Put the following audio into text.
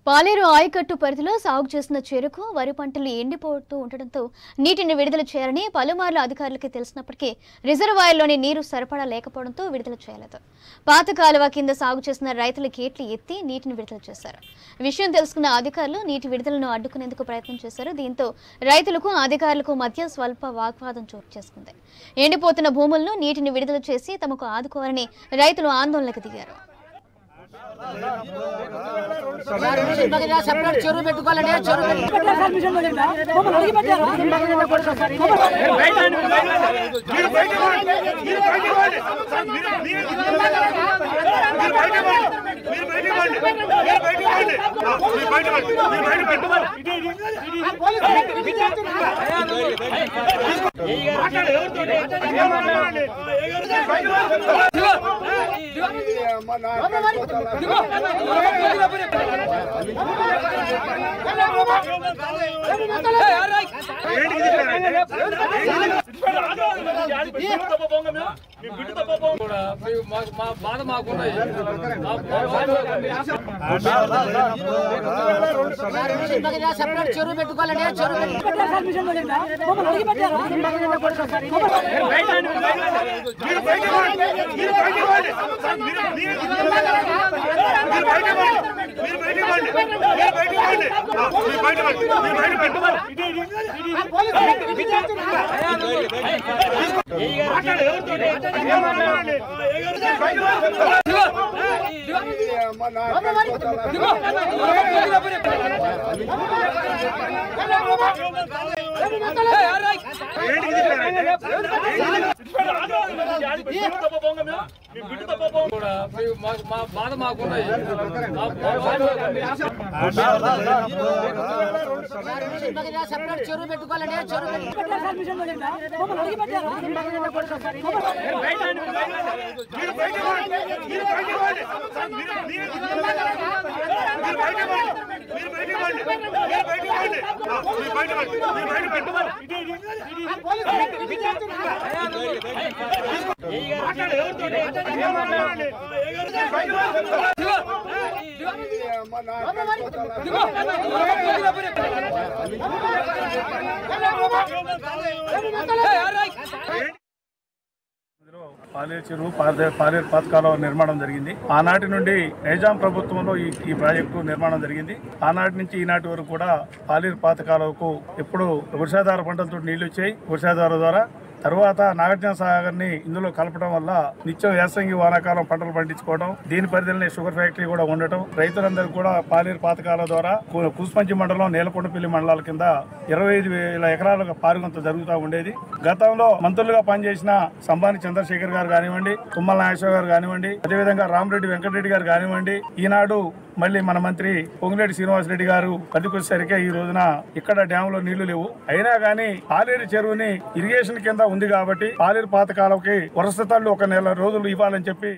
పాలేరు ఆయకట్టు పరిధిలో సాగు చేసిన చెరుకు, వరి పంటలు ఎండిపోతూ ఉండడంతో నీటిని విడుదల చేయాలని పలుమార్లు అధికారులకు తెలిసినప్పటికీ రిజర్వాయర్లోని నీరు సరిపడా లేకపోవడంతో విడుదల చేయలేదు. పాత కాలువ కింద సాగు చేసిన రైతుల గేట్లు ఎత్తి నీటిని విడుదల చేశారు. విషయం తెలుసుకున్న అధికారులు నీటి విడుదలను అడ్డుకునేందుకు ప్రయత్నం చేశారు. దీంతో రైతులకు అధికారులకు మధ్య స్వల్ప వాగ్వాదం చోటు చేసుకుంది. ఎండిపోతున్న భూములను నీటిని విడుదల చేసి తమకు ఆదుకోవాలని రైతులు ఆందోళనకు దిగారు. చెరువు పెట్టుకోవాలండి. చెరువు పెట్టుకోవాలండి. పాలేరు చెరువు పాలేరు పాత కాలువ నిర్మాణం జరిగింది. ఆనాటి నుండి నైజాం ప్రభుత్వంలో ఈ ప్రాజెక్టు నిర్మాణం జరిగింది. ఆనాటి నుంచి ఈనాటి వరకు కూడా పాలేరు పాత కాలువకు ఎప్పుడు వర్షాధార పంటలతో నీళ్లు వచ్చాయి. వర్షాధార ద్వారా తర్వాత నాగార్జున సాగర్ ని ఇందులో కలపడం వల్ల నిత్యం యాసంగి వానాకాలం పంటలు పండించుకోవడం, దీని పరిధిలోనే షుగర్ ఫ్యాక్టరీ కూడా ఉండటం, రైతులందరూ కూడా పాలేరు పాతకాల ద్వారా కూసుమంచి మండలం, నేలకొండపల్లి మండలాల కింద 25,000 ఎకరాలుగా పారుగంత జరుగుతూ ఉండేది. గతంలో మంత్రులుగా పనిచేసిన సంబాని చంద్రశేఖర్ గారు కానివ్వండి, తుమ్మల నాగేశ్వర గారు కానివ్వండి, అదేవిధంగా రామరెడ్డి వెంకటరెడ్డి గారు కానివ్వండి, ఈనాడు మళ్ళీ మన మంత్రి పొంగులేటి శ్రీనివాసరెడ్డి గారు పదికొచ్చేసరికి ఈ రోజున ఇక్కడ డ్యామ్ లో నీళ్లు లేవు. అయినా గానీ పాలేరు చెరువుని ఇరిగేషన్ కింద ఉంది కాబట్టి పాలేరు పాత కాలువకి వరుస తళ్ళు 1 నెల రోజులు ఇవ్వాలని చెప్పి